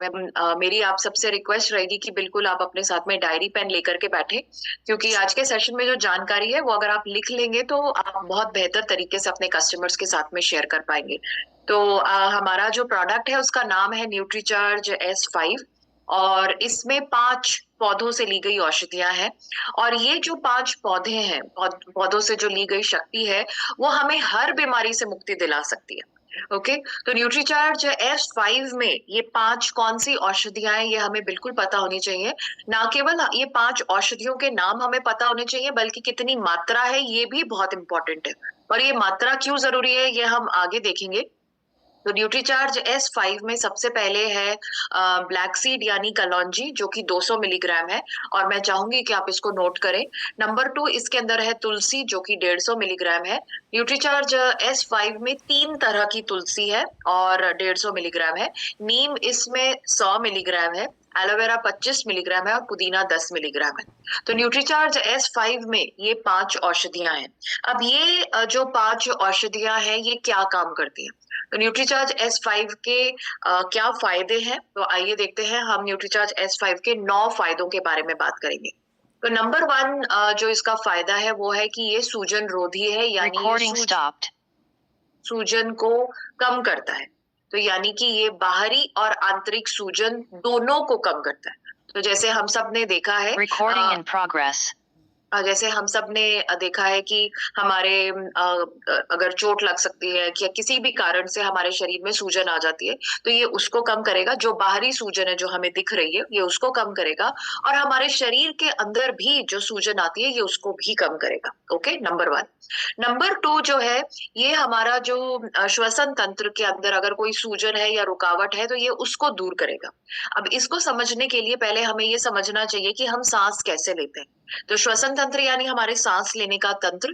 मेरी आप सबसे रिक्वेस्ट रहेगी कि बिल्कुल आप अपने साथ में डायरी पेन लेकर के बैठे, क्योंकि आज के सेशन में जो जानकारी है वो अगर आप लिख लेंगे तो आप बहुत बेहतर तरीके से अपने कस्टमर्स के साथ में शेयर कर पाएंगे। तो हमारा जो प्रोडक्ट है उसका नाम है न्यूट्रीचार्ज S5 और इसमें 5 पौधों से ली गई औषधियां हैं। और ये जो 5 पौधे हैं, पौधों से जो ली गई शक्ति है वो हमें हर बीमारी से मुक्ति दिला सकती है। ओके, तो न्यूट्रीचार्ज S5 में ये 5 कौन सी औषधियां हैं ये हमें बिल्कुल पता होनी चाहिए। ना केवल ये 5 औषधियों के नाम हमें पता होने चाहिए, बल्कि कितनी मात्रा है ये भी बहुत इंपॉर्टेंट है। और ये मात्रा क्यों जरूरी है ये हम आगे देखेंगे। तो न्यूट्रीचार्ज S5 में सबसे पहले है ब्लैक सीड यानी कलौंजी, जो कि 200 मिलीग्राम है और मैं चाहूंगी कि आप इसको नोट करें। नंबर 2 इसके अंदर है तुलसी, जो कि 150 मिलीग्राम है। न्यूट्रीचार्ज S5 में 3 तरह की तुलसी है और 150 मिलीग्राम है। नीम इसमें 100 मिलीग्राम है, एलोवेरा 25 मिलीग्राम है और पुदीना 10 मिलीग्राम है। तो न्यूट्रीचार्ज S5 में ये 5 औषधियां हैं। अब ये जो 5 औषधियां हैं ये क्या काम करती हैं। तो न्यूट्रीचार्ज S5 के क्या फायदे हैं, तो आइए देखते हैं। हम न्यूट्रीचार्ज S5 के 9 फायदों के बारे में बात करेंगे। तो नंबर 1 जो इसका फायदा है वो है कि ये सूजन रोधी है, यानी ये सूजन को कम करता है। तो यानी कि ये बाहरी और आंतरिक सूजन दोनों को कम करता है। तो जैसे हम सब ने देखा है जैसे हम सब ने देखा है कि हमारे अगर चोट लग सकती है या किसी भी कारण से हमारे शरीर में सूजन आ जाती है, तो ये उसको कम करेगा। जो बाहरी सूजन है जो हमें दिख रही है ये उसको कम करेगा, और हमारे शरीर के अंदर भी जो सूजन आती है ये उसको भी कम करेगा। Okay, number 1। नंबर 2 जो है, ये हमारा जो श्वसन तंत्र के अंदर अगर कोई सूजन है या रुकावट है तो ये उसको दूर करेगा। अब इसको समझने के लिए पहले हमें ये समझना चाहिए कि हम सांस कैसे लेते हैं। तो श्वसन तंत्र यानी हमारे सांस लेने का तंत्र।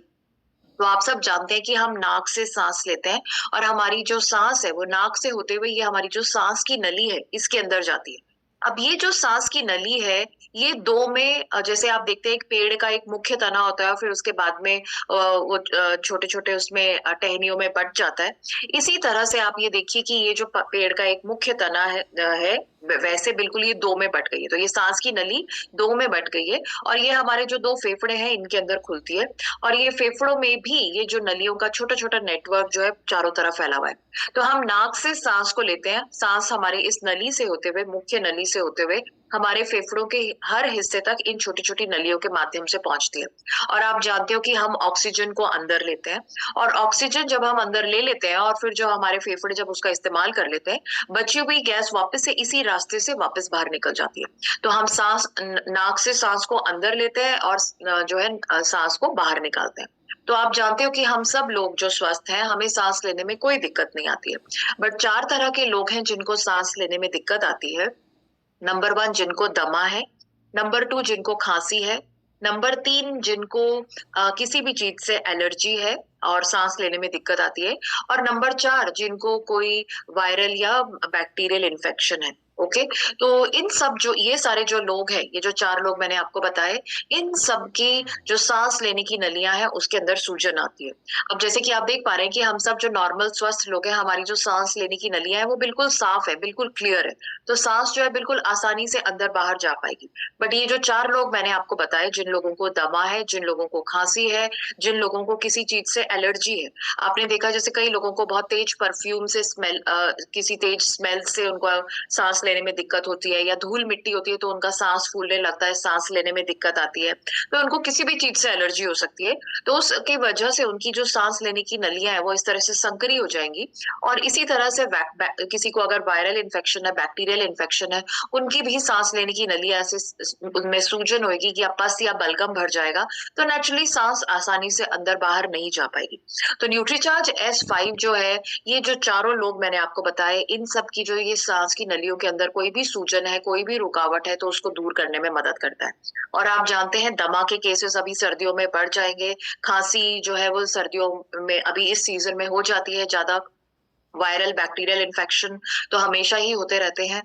तो आप सब जानते हैं कि हम नाक से सांस लेते हैं और हमारी जो सांस है वो नाक से होते हुए ये हमारी जो सांस की नली है इसके अंदर जाती है। अब ये जो सांस की नली है ये दो में जैसे आप देखते हैं एक पेड़ का एक मुख्य तना होता है और फिर उसके बाद में वो छोटे छोटे उसमें टहनियों में बट जाता है। इसी तरह से आप ये देखिए कि ये जो पेड़ का एक मुख्य तना है वैसे बिल्कुल ये दो में बट गई है। तो ये सांस की नली दो में बट गई है और ये हमारे जो दो फेफड़े हैं इनके अंदर खुलती है। और ये फेफड़ों में भी ये जो नलियों का छोटा छोटा नेटवर्क जो है चारों तरफ फैला हुआ है। तो हम नाक से सांस को लेते हैं, सांस हमारे इस नली से होते हुए, मुख्य नली से होते हुए हमारे फेफड़ों के हर हिस्से तक इन छोटी छोटी नलियों के माध्यम से पहुंचती है। और आप जानते हो कि हम ऑक्सीजन को अंदर लेते हैं, और ऑक्सीजन जब हम अंदर ले लेते हैं और फिर जो हमारे फेफड़े जब उसका इस्तेमाल कर लेते हैं, बची हुई गैस वापस से इसी रास्ते से वापस बाहर निकल जाती है। तो हम सांस नाक से सांस को अंदर लेते हैं और जो है सांस को बाहर निकालते हैं। तो आप जानते हो कि हम सब लोग जो स्वस्थ हैं हमें सांस लेने में कोई दिक्कत नहीं आती है। बट 4 तरह के लोग हैं जिनको सांस लेने में दिक्कत आती है। नंबर 1 जिनको दमा है, नंबर 2 जिनको खांसी है, नंबर 3 जिनको किसी भी चीज से एलर्जी है और सांस लेने में दिक्कत आती है, और नंबर 4 जिनको कोई वायरल या बैक्टीरियल इन्फेक्शन है। ओके, तो इन सब जो ये सारे जो लोग हैं, ये जो 4 लोग मैंने आपको बताए, इन सब की जो सांस लेने की नलियां हैं उसके अंदर सूजन आती है। अब जैसे कि आप देख पा रहे हैं कि हम सब जो नॉर्मल स्वस्थ लोग हैं हमारी जो सांस लेने की नलियां है वो बिल्कुल साफ है, बिल्कुल क्लियर है। तो सांस जो है बिल्कुल आसानी से अंदर बाहर जा पाएगी। बट ये जो 4 लोग मैंने आपको बताए, जिन लोगों को दमा है, जिन लोगों को खांसी है, जिन लोगों को किसी चीज से एलर्जी है, आपने देखा जैसे कई लोगों को बहुत तेज परफ्यूम से किसी तेज स्मेल से उनको सांस लेने में दिक्कत होती है, या धूल मिट्टी होती है तो उनका सांस फूलने लगता है, सांस लेने में दिक्कत आती है। तो उनको किसी भी चीज से एलर्जी हो सकती है, तो उसकी वजह से उनकी जो सांस लेने की नलियां है वो इस तरह से संकरी हो जाएंगी। और इसी तरह से किसी को अगर वायरल इन्फेक्शन है, बैक्टीरियल इन्फेक्शन है, उनकी भी सांस लेने की नलियां ऐसे उनमें सूजन होगी कि पस या बलगम भर जाएगा, तो नेचुरली सांस आसानी से अंदर बाहर नहीं जा पाएगी। तो न्यूट्रीचार्ज S5 जो है, ये जो चारों लोग मैंने आपको बताए, इन सब की जो ये सांस की नलियों के अंदर कोई भी सूजन है, कोई भी रुकावट है, तो उसको दूर करने में मदद करता है। और आप जानते हैं दमा के केसेस अभी सर्दियों में बढ़ जाएंगे, खांसी जो है वो सर्दियों में अभी इस सीजन में हो जाती है ज्यादा, वायरल बैक्टीरियल इन्फेक्शन तो हमेशा ही होते रहते हैं,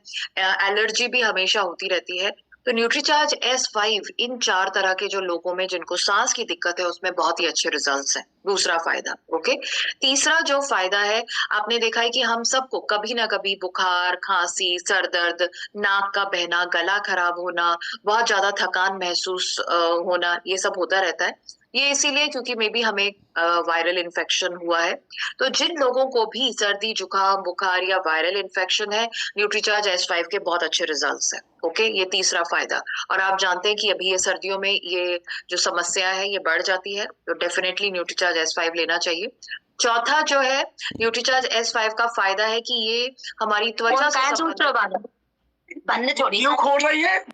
एलर्जी भी हमेशा होती रहती है। तो न्यूट्रीचार्ज S5 इन 4 तरह के जो लोगों में जिनको सांस की दिक्कत है उसमें बहुत ही अच्छे रिजल्ट्स हैं। दूसरा फायदा, ओके। तीसरा जो फायदा है, आपने देखा है कि हम सबको कभी ना कभी बुखार, खांसी, सर दर्द, नाक का बहना, गला खराब होना, बहुत ज्यादा थकान महसूस होना, ये सब होता रहता है। ये इसीलिए क्योंकि मे बी हमें वायरल इन्फेक्शन हुआ है। तो जिन लोगों को भी सर्दी, जुकाम, बुखार या वायरल इन्फेक्शन है, न्यूट्रीचार्ज S5 के बहुत अच्छे रिजल्ट्स हैं। ओके, ये तीसरा फायदा। और आप जानते हैं कि अभी ये सर्दियों में ये जो समस्या है ये बढ़ जाती है, तो डेफिनेटली न्यूट्रीचार्ज S5 लेना चाहिए। चौथा जो है न्यूट्रीचार्ज S5 का फायदा है कि ये हमारी त्वचा से क्यों खोल रही है?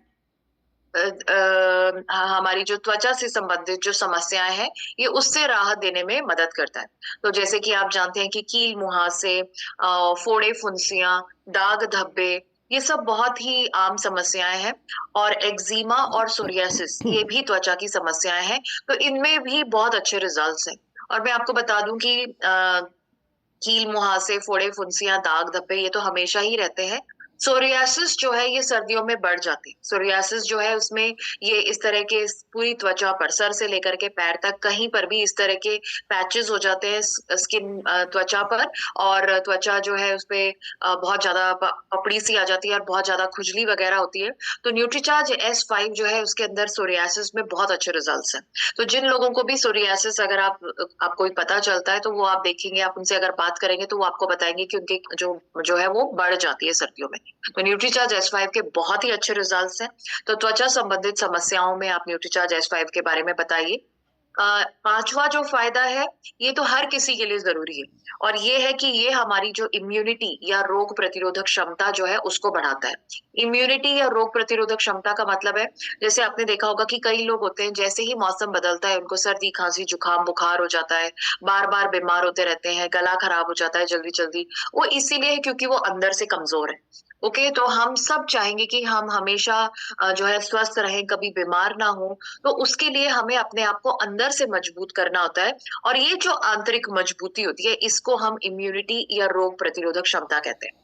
हमारी जो त्वचा से संबंधित जो समस्याएं हैं ये उससे राहत देने में मदद करता है। तो जैसे कि आप जानते हैं कि कील मुहासे, फोड़े फुंसियां, दाग धब्बे, ये सब बहुत ही आम समस्याएं हैं। और एक्जिमा और सोरियासिस ये भी त्वचा की समस्याएं हैं, तो इनमें भी बहुत अच्छे रिजल्ट्स हैं। और मैं आपको बता दूं कि कील मुहासे, फोड़े फुंसियां, दाग धब्बे ये तो हमेशा ही रहते हैं। सोरियासिस जो है ये सर्दियों में बढ़ जाती है। सोरियासिस जो है उसमें ये इस तरह के पूरी त्वचा पर, सर से लेकर के पैर तक कहीं पर भी इस तरह के पैचेस हो जाते हैं स्किन, त्वचा पर। और त्वचा जो है उसपे बहुत ज्यादा पपड़ी सी आ जाती है और बहुत ज्यादा खुजली वगैरह होती है। तो न्यूट्रीचार्ज S5 जो है उसके अंदर सोरियासिस में बहुत अच्छे रिजल्ट्स हैं। तो जिन लोगों को भी सोरियासिस अगर आपको पता चलता है तो वो आप देखेंगे, आप उनसे अगर बात करेंगे तो वो आपको बताएंगे कि उनकी जो जो है वो बढ़ जाती है सर्दियों में। तो न्यूट्रीचार्ज S5 के बहुत ही अच्छे रिजल्ट्स हैं। तो त्वचा संबंधित समस्याओं में आप न्यूट्रीचार्ज S5 के बारे में बताइए। पांचवा जो फायदा है ये तो हर किसी के लिए जरूरी है, और ये है कि ये हमारी जो इम्यूनिटी या रोग प्रतिरोधक क्षमता जो है उसको बढ़ाता है। इम्यूनिटी या रोग प्रतिरोधक क्षमता का मतलब है, जैसे आपने देखा होगा कि कई लोग होते हैं जैसे ही मौसम बदलता है उनको सर्दी, खांसी, जुकाम, बुखार हो जाता है, बार बार बीमार होते रहते हैं, गला खराब हो जाता है जल्दी जल्दी। वो इसीलिए है क्योंकि वो अंदर से कमजोर है। ओके, तो हम सब चाहेंगे कि हम हमेशा जो है स्वस्थ रहें, कभी बीमार ना हो। तो उसके लिए हमें अपने आप को अंदर से मजबूत करना होता है, और ये जो आंतरिक मजबूती होती है इसको हम इम्यूनिटी या रोग प्रतिरोधक क्षमता कहते हैं।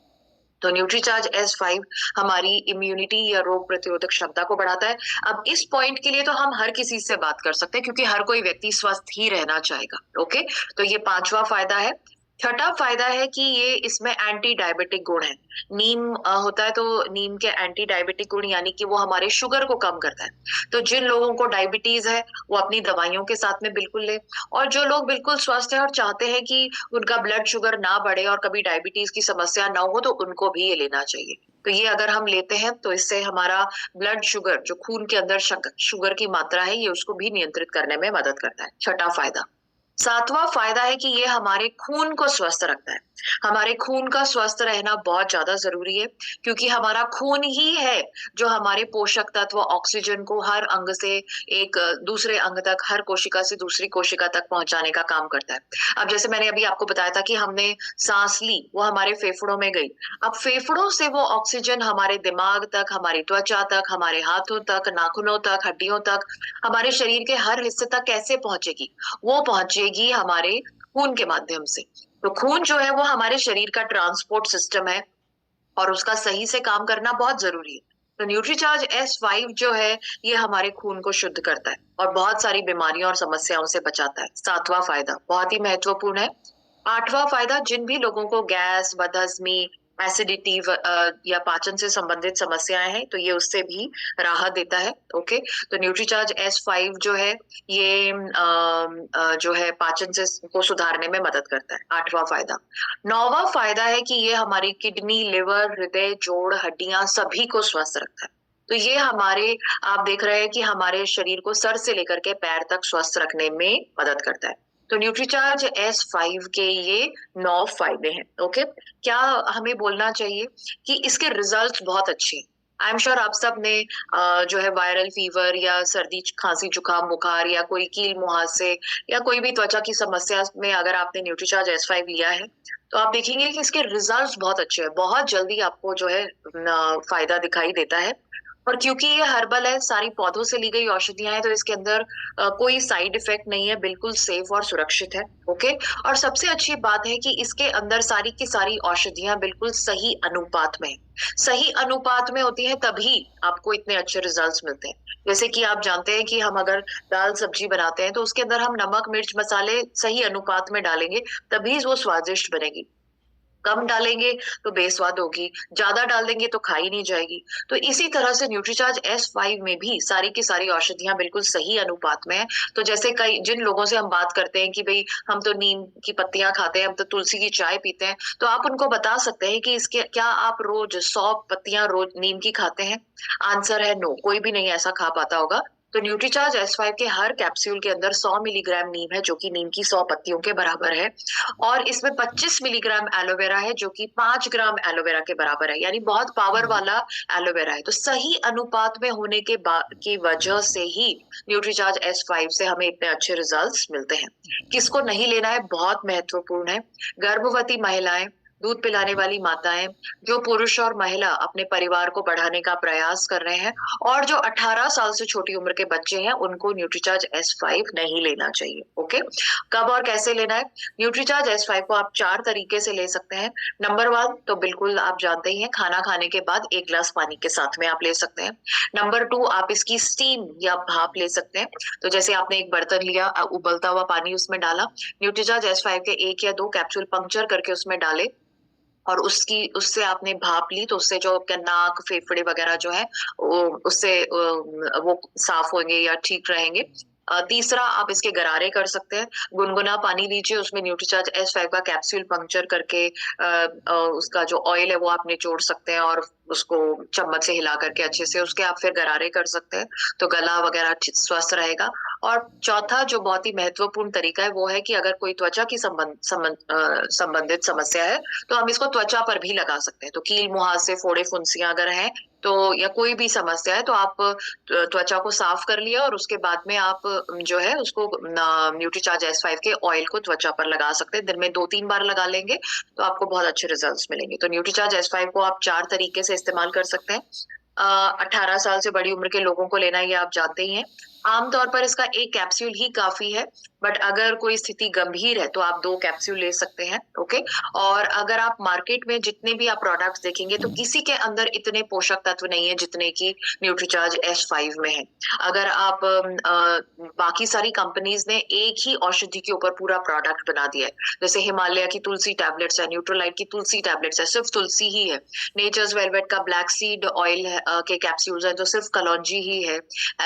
तो न्यूट्रीचार्ज S5 हमारी इम्यूनिटी या रोग प्रतिरोधक क्षमता को बढ़ाता है। अब इस पॉइंट के लिए तो हम हर किसी से बात कर सकते हैं क्योंकि हर कोई व्यक्ति स्वस्थ ही रहना चाहेगा। ओके, तो ये पांचवा फायदा है। छठा फायदा है कि ये इसमें एंटी डायबिटिक गुण है। नीम होता है, तो नीम के एंटी डायबिटिक गुण यानी कि वो हमारे शुगर को कम करता है। तो जिन लोगों को डायबिटीज है वो अपनी दवाइयों के साथ में बिल्कुल ले, और जो लोग बिल्कुल स्वस्थ है और चाहते हैं कि उनका ब्लड शुगर ना बढ़े और कभी डायबिटीज की समस्या ना हो, तो उनको भी ये लेना चाहिए। तो ये अगर हम लेते हैं तो इससे हमारा ब्लड शुगर, जो खून के अंदर शुगर की मात्रा है, ये उसको भी नियंत्रित करने में मदद करता है। छठा फायदा। सातवां फायदा है कि ये हमारे खून को स्वस्थ रखता है। हमारे खून का स्वस्थ रहना बहुत ज्यादा जरूरी है, क्योंकि हमारा खून ही है जो हमारे पोषक तत्व ऑक्सीजन को हर अंग से एक दूसरे अंग तक, हर कोशिका से दूसरी कोशिका तक पहुंचाने का काम करता है। अब जैसे मैंने अभी आपको बताया था कि हमने सांस ली, वो हमारे फेफड़ों में गई। अब फेफड़ों से वो ऑक्सीजन हमारे दिमाग तक, हमारी त्वचा तक, हमारे हाथों तक, नाखूनों तक, हड्डियों तक, हमारे शरीर के हर हिस्से तक कैसे पहुंचेगी? वो पहुंचेगी हमारे खून के माध्यम से। तो खून जो है वो हमारे शरीर का ट्रांसपोर्ट सिस्टम है, और उसका सही से काम करना बहुत जरूरी है। तो न्यूट्रीचार्ज S5 जो है ये हमारे खून को शुद्ध करता है और बहुत सारी बीमारियों और समस्याओं से बचाता है। सातवां फायदा बहुत ही महत्वपूर्ण है। आठवां फायदा, जिन भी लोगों को गैस, बदहजमी, एसिडिटी या पाचन से संबंधित समस्याएं हैं, तो ये उससे भी राहत देता है। ओके, तो न्यूट्रीचार्ज S5 जो है ये जो है पाचन से को सुधारने में मदद करता है। आठवां फायदा। नौवां फायदा है कि ये हमारी किडनी, लिवर, हृदय, जोड़, हड्डियां सभी को स्वस्थ रखता है। तो ये हमारे, आप देख रहे हैं कि हमारे शरीर को सर से लेकर के पैर तक स्वस्थ रखने में मदद करता है। तो न्यूट्रीचार्ज S5 के ये 9 फायदे हैं। ओके, क्या हमें बोलना चाहिए कि इसके रिजल्ट बहुत अच्छे हैं। आई एम श्योर आप सब ने जो है वायरल फीवर या सर्दी, खांसी, जुकाम, बुखार या कोई कील मुहासे या कोई भी त्वचा की समस्या में अगर आपने न्यूट्रीचार्ज S5 लिया है तो आप देखेंगे कि इसके रिजल्ट्स बहुत अच्छे हैं। बहुत जल्दी आपको जो है फायदा दिखाई देता है। और क्योंकि ये हर्बल है, सारी पौधों से ली गई औषधियां हैं, तो इसके अंदर कोई साइड इफेक्ट नहीं है, बिल्कुल सेफ और सुरक्षित है। ओके। और सबसे अच्छी बात है कि इसके अंदर सारी की सारी औषधियां बिल्कुल सही अनुपात में है। सही अनुपात में होती है तभी आपको इतने अच्छे रिजल्ट्स मिलते हैं। जैसे कि आप जानते हैं कि हम अगर दाल सब्जी बनाते हैं तो उसके अंदर हम नमक मिर्च मसाले सही अनुपात में डालेंगे, तभी वो स्वादिष्ट बनेगी। कम डालेंगे तो बेस्वाद होगी, ज्यादा डाल देंगे तो खाई नहीं जाएगी। तो इसी तरह से न्यूट्रीचार्ज S5 में भी सारी की सारी औषधियां बिल्कुल सही अनुपात में है। तो जैसे कई जिन लोगों से हम बात करते हैं कि भाई हम तो नीम की पत्तियां खाते हैं, हम तो तुलसी की चाय पीते हैं, तो आप उनको बता सकते हैं कि इसके क्या आप रोज 100 पत्तियां रोज नीम की खाते हैं? आंसर है नो, कोई भी नहीं ऐसा खा पाता होगा। तो न्यूट्रीचार्ज S5 के हर कैप्सूल के अंदर 100 मिलीग्राम नीम है, जो कि नीम की 100 पत्तियों के बराबर है। और इसमें 25 मिलीग्राम एलोवेरा है, जो कि 5 ग्राम एलोवेरा के बराबर है, यानी बहुत पावर वाला एलोवेरा है। तो सही अनुपात में होने की वजह से ही न्यूट्रीचार्ज S5 से हमें इतने अच्छे रिजल्ट्स मिलते हैं। किसको नहीं लेना है, बहुत महत्वपूर्ण है। गर्भवती महिलाएं, दूध पिलाने वाली माताएं, जो पुरुष और महिला अपने परिवार को बढ़ाने का प्रयास कर रहे हैं, और जो 18 साल से छोटी उम्र के बच्चे हैं, उनको न्यूट्रीचार्ज S5 नहीं लेना चाहिए। ओके। कब और कैसे लेना है? न्यूट्रीचार्ज S5 को आप 4 तरीके से ले सकते हैं। नंबर 1 तो बिल्कुल आप जानते ही हैं, खाना खाने के बाद 1 ग्लास पानी के साथ में आप ले सकते हैं। नंबर 2, आप इसकी स्टीम या भाप ले सकते हैं। तो जैसे आपने एक बर्तन लिया, उबलता हुआ पानी उसमें डाला, न्यूट्रीचार्ज S5 के 1 या 2 कैप्सूल पंक्चर करके उसमें डाले, और उससे आपने भाप ली, तो उससे जो आपका नाक फेफड़े वगैरह जो है वो उससे वो साफ होंगे या ठीक रहेंगे। तीसरा, आप इसके गरारे कर सकते हैं। गुनगुना पानी लीजिए, उसमें न्यूट्रीचार्ज S5 का कैप्सूल पंक्चर करके उसका जो ऑयल है वो आप निचोड़ सकते हैं, और उसको चम्मच से हिला करके अच्छे से उसके आप फिर गरारे कर सकते हैं, तो गला वगैरह स्वस्थ रहेगा। और चौथा जो बहुत ही महत्वपूर्ण तरीका है वो है कि अगर कोई त्वचा की संबंधित समस्या है, तो हम इसको त्वचा पर भी लगा सकते हैं। तो कील मुहासे फोड़े फुंसियां अगर हैं, तो या कोई भी समस्या है, तो आप त्वचा को साफ कर लिया और उसके बाद में आप जो है उसको न्यूट्रीचार्ज S5 के ऑयल को त्वचा पर लगा सकते हैं। दिन में 2-3 बार लगा लेंगे तो आपको बहुत अच्छे रिजल्ट्स मिलेंगे। तो न्यूट्रीचार्ज S5 को आप 4 तरीके से इस्तेमाल कर सकते हैं। 18 साल से बड़ी उम्र के लोगों को लेना, ये आप जानते ही हैं। आमतौर पर इसका 1 कैप्सूल ही काफी है, बट अगर कोई स्थिति गंभीर है तो आप 2 कैप्सूल ले सकते हैं। ओके। और अगर आप मार्केट में जितने भी आप प्रोडक्ट्स देखेंगे, तो किसी के अंदर इतने पोषक तत्व नहीं है जितने की न्यूट्रीचार्ज S5 में है। अगर आप बाकी सारी कंपनीज ने एक ही औषधि के ऊपर पूरा प्रोडक्ट बना दिया है, जैसे हिमालय की तुलसी टैबलेट्स है, न्यूट्रोलाइट की तुलसी टैबलेट्स है, सिर्फ तुलसी ही है। नेचर्स वेलवेट का ब्लैक सीड ऑयल के कैप्सूल्स है, जो सिर्फ कलौंजी ही है।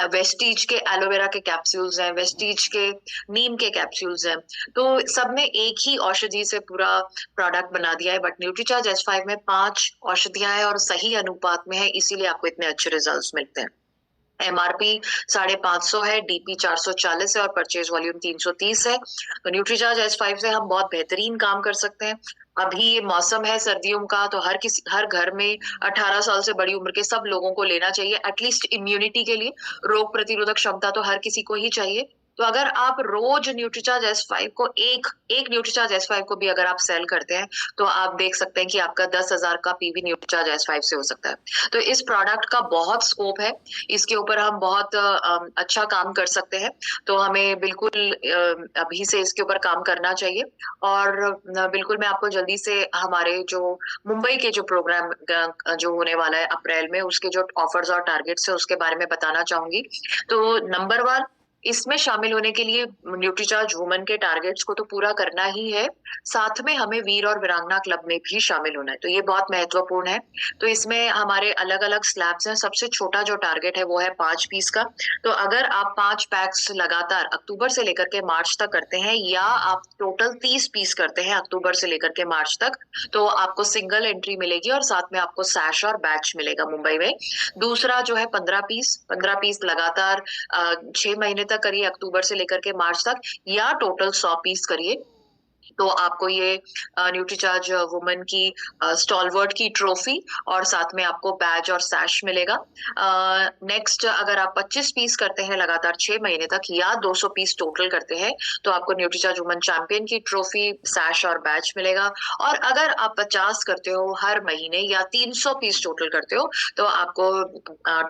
वेस्टीज के एलोवेरा के कैप्सूल्स हैं, वेस्टीज के नीम के कैप्सूल्स हैं। तो सब में एक ही औषधि से पूरा प्रोडक्ट बना दिया है, बट न्यूट्रीचार्ज S5 में 5 औषधियां हैं और सही अनुपात में है, इसीलिए आपको इतने अच्छे रिजल्ट्स मिलते हैं। MRP 550 है, DP 440 है, और परचेज वॉल्यूम 330 है। तो न्यूट्रीचार्ज S5 से हम बहुत बेहतरीन काम कर सकते हैं। अभी ये मौसम है सर्दियों का, तो हर घर में 18 साल से बड़ी उम्र के सब लोगों को लेना चाहिए, एटलीस्ट इम्यूनिटी के लिए। रोग प्रतिरोधक क्षमता तो हर किसी को ही चाहिए। तो अगर आप रोज न्यूट्रीचार्ज S5 को एक न्यूट्रीचार्ज S5 को भी अगर आप सेल करते हैं, तो आप देख सकते हैं कि आपका 10,000 का PV न्यूट्रीचार्ज S5 से हो सकता है। तो इस प्रोडक्ट का बहुत स्कोप है, इसके ऊपर हम बहुत अच्छा काम कर सकते हैं। तो हमें बिल्कुल अभी से इसके ऊपर काम करना चाहिए। और बिल्कुल मैं आपको जल्दी से हमारे जो मुंबई के जो प्रोग्राम जो होने वाला है अप्रैल में, उसके जो ऑफर्स और टारगेट्स है उसके बारे में बताना चाहूंगी। तो नंबर 1, इसमें शामिल होने के लिए न्यूट्रीचार्ज वुमन के टारगेट्स को तो पूरा करना ही है, साथ में हमें वीर और वीरांगना क्लब में भी शामिल होना है। तो ये बहुत महत्वपूर्ण है। तो इसमें हमारे अलग अलग स्लैब्स हैं। सबसे छोटा जो टारगेट है वो है 5 पीस का। तो अगर आप 5 पैक्स लगातार अक्टूबर से लेकर के मार्च तक करते हैं, या आप टोटल 30 पीस करते हैं अक्टूबर से लेकर के मार्च तक, तो आपको सिंगल एंट्री मिलेगी और साथ में आपको सैश और बैच मिलेगा मुंबई में। दूसरा जो है 15 पीस लगातार 6 महीने तक करिए, अक्टूबर से लेकर के मार्च तक, या टोटल 100 पीस करिए। तो आपको ये न्यूट्रीचार्ज वुमेन की स्टॉलवर्ट की ट्रॉफी और साथ में आपको बैज और सैश मिलेगा। नेक्स्ट, अगर आप 25 पीस करते हैं लगातार 6 महीने तक या 200 पीस टोटल करते हैं तो आपको न्यूट्रीचार्ज वुमेन चैंपियन की ट्रॉफी, सैश और बैज मिलेगा। और अगर आप 50 करते हो हर महीने या 300 पीस टोटल करते हो तो आपको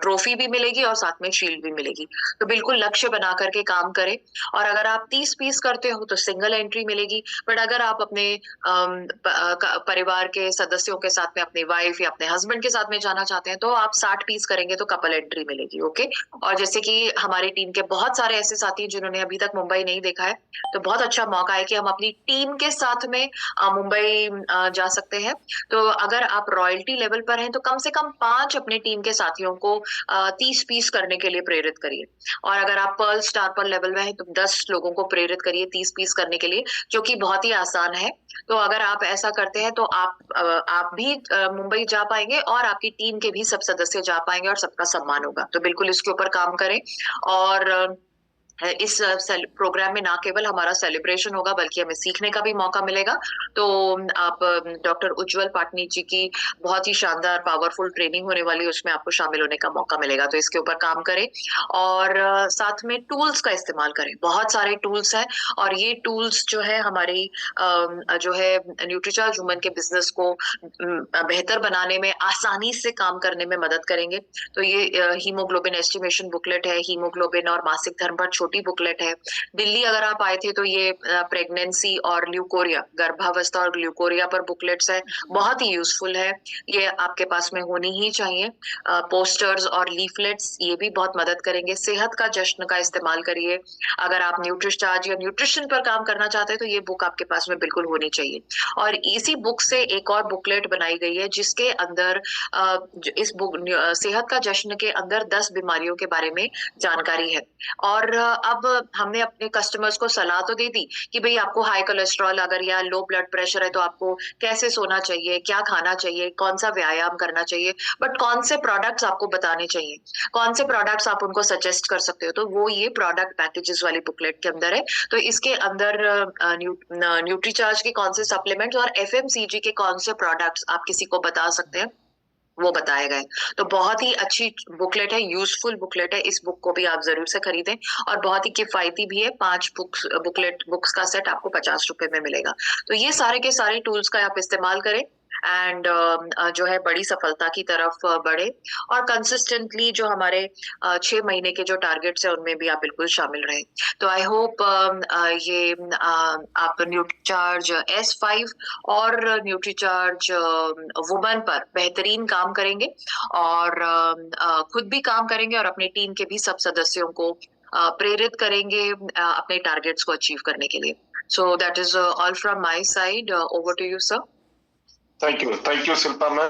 ट्रॉफी भी मिलेगी और साथ में शील्ड भी मिलेगी। तो बिल्कुल लक्ष्य बना करके काम करें। और अगर आप 30 पीस करते हो तो सिंगल एंट्री मिलेगी, बट अगर आप अपने परिवार के सदस्यों के साथ में, अपनी वाइफ या अपने हस्बैंड के साथ में जाना चाहते हैं तो आप 60 पीस करेंगे तो कपल एंट्री मिलेगी। ओके। और जैसे कि हमारी टीम के बहुत सारे ऐसे साथी हैं जिन्होंने अभी तक मुंबई नहीं देखा है, तो बहुत अच्छा मौका है कि हम अपनी टीम के साथ में मुंबई जा सकते हैं। तो अगर आप रॉयल्टी लेवल पर हैं तो कम से कम 5 अपने टीम के साथियों को 30 पीस करने के लिए प्रेरित करिए। और अगर आप पर्ल स्टार पर लेवल में हैं तो 10 लोगों को प्रेरित करिए 30 पीस करने के लिए, जो कि बहुत ही आसान है। तो अगर आप ऐसा करते हैं तो आप भी मुंबई जा पाएंगे और आपकी टीम के भी सब सदस्य जा पाएंगे और सबका सम्मान होगा। तो बिल्कुल इसके ऊपर काम करें। और इस प्रोग्राम में ना केवल हमारा सेलिब्रेशन होगा बल्कि हमें सीखने का भी मौका मिलेगा। तो आप डॉक्टर उज्जवल पाटनी जी की बहुत ही शानदार पावरफुल ट्रेनिंग होने वाली है, उसमें आपको शामिल होने का मौका मिलेगा। तो इसके ऊपर काम करें और साथ में टूल्स का इस्तेमाल करें। बहुत सारे टूल्स हैं और ये टूल्स जो है हमारी जो है न्यूट्रीचार्ज वुमेन के बिजनेस को बेहतर बनाने में, आसानी से काम करने में मदद करेंगे। तो ये हीमोग्लोबिन एस्टिमेशन बुकलेट है, हीमोग्लोबिन और मासिक धर्म पर छोटी बुकलेट है। दिल्ली अगर आप आए थे तो ये प्रेगनेंसी और ल्यूकोरिया, गर्भावस्था और ल्यूकोरिया पर बुकलेट्स है, बहुत ही यूजफुल है। ये आपके पास में होनी ही चाहिए। पोस्टर्स और लीफलेट्स ये भी बहुत मदद करेंगे। सेहत का जश्न का इस्तेमाल करिए। अगर आप न्यूट्रीचार्ज या न्यूट्रिशन पर काम करना चाहते हैं तो ये बुक आपके पास में बिल्कुल होनी चाहिए। और इसी बुक से एक और बुकलेट बनाई गई है जिसके अंदर इस बुक सेहत का जश्न के अंदर 10 बीमारियों के बारे में जानकारी है। और अब हमने अपने कस्टमर्स को सलाह तो दे दी कि भाई आपको हाई कोलेस्ट्रॉल अगर या लो ब्लड प्रेशर है तो आपको कैसे सोना चाहिए, क्या खाना चाहिए, कौन सा व्यायाम करना चाहिए, बट कौन से प्रोडक्ट्स आपको बताने चाहिए, कौन से प्रोडक्ट्स आप उनको सजेस्ट कर सकते हो, तो वो ये प्रोडक्ट पैकेजेस वाली बुकलेट के अंदर है। तो इसके अंदर न्यूट्रीचार्ज के कौन से सप्लीमेंट्स और एफएमसीजी के कौन से प्रोडक्ट्स आप किसी को बता सकते हैं वो बताए गए। तो बहुत ही अच्छी बुकलेट है, यूजफुल बुकलेट है। इस बुक को भी आप जरूर से खरीदें और बहुत ही किफायती भी है। 5 बुक्स का सेट आपको 50 रुपए में मिलेगा। तो ये सारे के सारे टूल्स का आप इस्तेमाल करें एंड जो है बड़ी सफलता की तरफ बढ़े। और कंसिस्टेंटली जो हमारे 6 महीने के जो टारगेट्स है उनमें भी आप बिल्कुल शामिल रहे। तो आई होप ये आप न्यूट्रीचार्ज S5 और न्यूट्रीचार्ज वुमन पर बेहतरीन काम करेंगे और खुद भी काम करेंगे और अपने टीम के भी सब सदस्यों को प्रेरित करेंगे अपने टारगेट्स को अचीव करने के लिए। So that is all from my side. Over to you sir. Thank you, Shilpa ma'am.